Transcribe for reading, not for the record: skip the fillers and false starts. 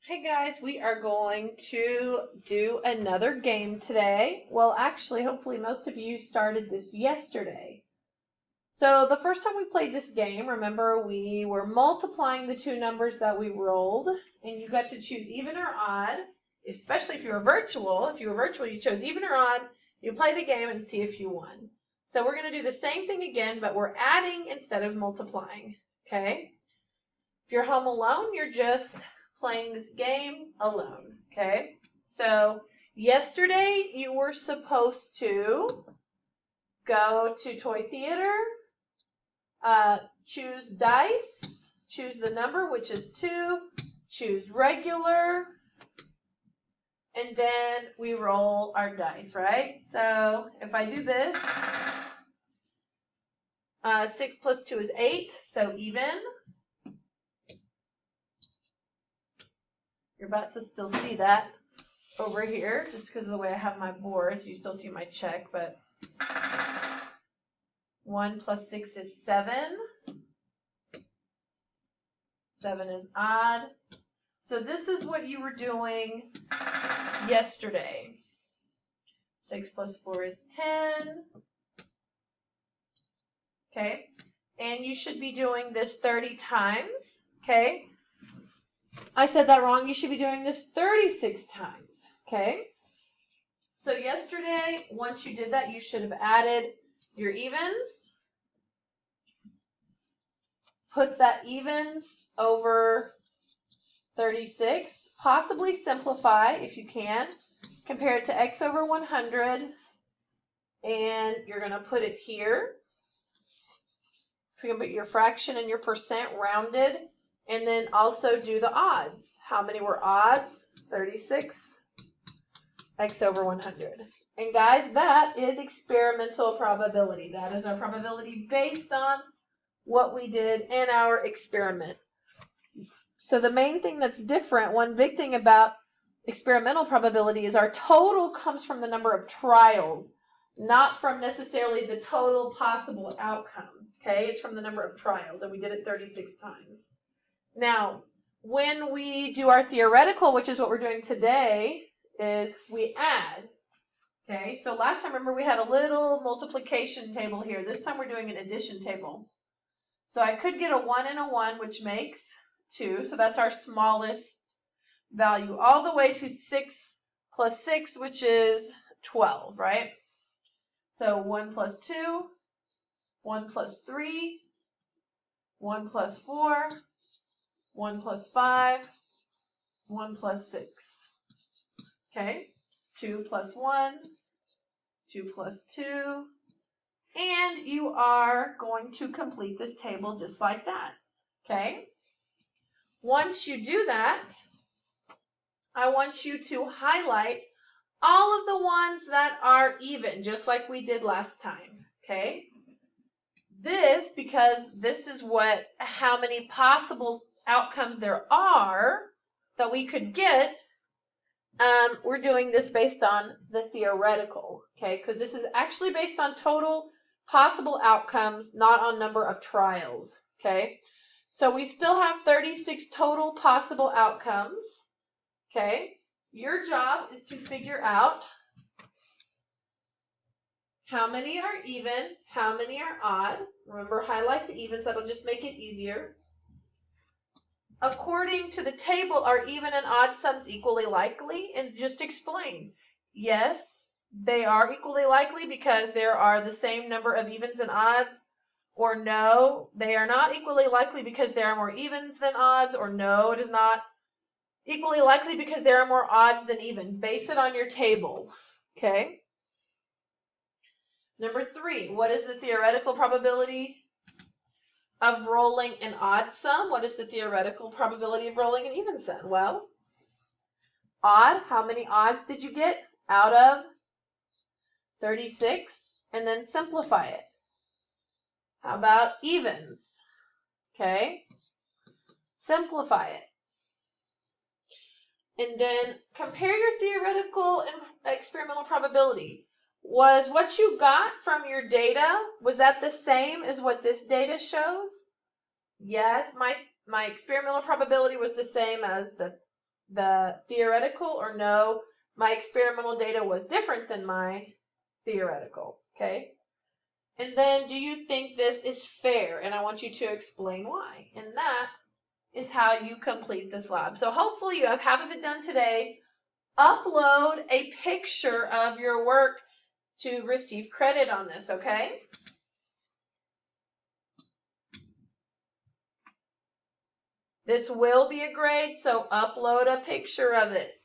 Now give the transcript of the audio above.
Hey guys, we are going to do another game today. Well, actually, hopefully most of you started this yesterday. So the first time we played this game, remember we were multiplying the two numbers that we rolled, and you got to choose even or odd, especially if you were virtual. If you were virtual, you chose even or odd. You play the game and see if you won. So we're going to do the same thing again, but we're adding instead of multiplying, okay? If you're home alone, you're just playing this game alone, okay? So yesterday you were supposed to go to Toy Theater, choose dice, choose the number, which is 2, choose regular, and then we roll our dice, right? So if I do this, 6 plus 2 is 8, so even. You're about to still see that over here, just because of the way I have my boards. You still see my check, but 1 plus 6 is 7. 7 is odd. So this is what you were doing yesterday. 6 plus 4 is 10. Okay, and you should be doing this 30 times, okay? I said that wrong. You should be doing this 36 times, okay? So yesterday, once you did that, you should have added your evens. Put that evens over 36. Possibly simplify if you can. Compare it to x over 100. And you're going to put it here. You can put your fraction and your percent rounded. And then also do the odds. How many were odds? 36. X over 100. And guys, that is experimental probability. That is our probability based on what we did in our experiment. So the main thing that's different, one big thing about experimental probability is our total comes from the number of trials, not from necessarily the total possible outcomes. Okay, it's from the number of trials, and we did it 36 times. Now, when we do our theoretical, which is what we're doing today, is we add. Okay, so last time, remember, we had a little multiplication table here. This time we're doing an addition table. So I could get a 1 and a 1, which makes 2. So that's our smallest value, all the way to 6 plus 6, which is 12, right? So 1 plus 2, 1 plus 3, 1 plus 4, 1 plus 5, 1 plus 6. Okay, 2 plus 1, 2 plus 2, and you are going to complete this table just like that. Okay, once you do that, I want you to highlight all of the ones that are even, just like we did last time. Okay, because this is how many possible outcomes there are that we could get. We're doing this based on the theoretical, okay? Because this is actually based on total possible outcomes, not on number of trials, okay? So we still have 36 total possible outcomes, okay? Your job is to figure out how many are even, how many are odd. Remember, highlight the evens. That'll just make it easier. According to the table, are even and odd sums equally likely? And just explain. Yes, they are equally likely because there are the same number of evens and odds. Or no, they are not equally likely because there are more evens than odds. Or no, it is not equally likely because there are more odds than even. Base it on your table. Okay? Number 3, what is the theoretical probability of rolling an odd sum? What is the theoretical probability of rolling an even sum? Well, odd, how many odds did you get out of 36? And then simplify it. How about evens? Okay, simplify it. And then compare your theoretical and experimental probability. Was what you got from your data, was that the same as what this data shows? Yes, my experimental probability was the same as the the theoretical, or no, my experimental data was different than my theoretical, okay? And then, do you think this is fair? And I want you to explain why. And that is how you complete this lab. So hopefully you have half of it done today. Upload a picture of your work to receive credit on this, okay? This will be a grade, so upload a picture of it.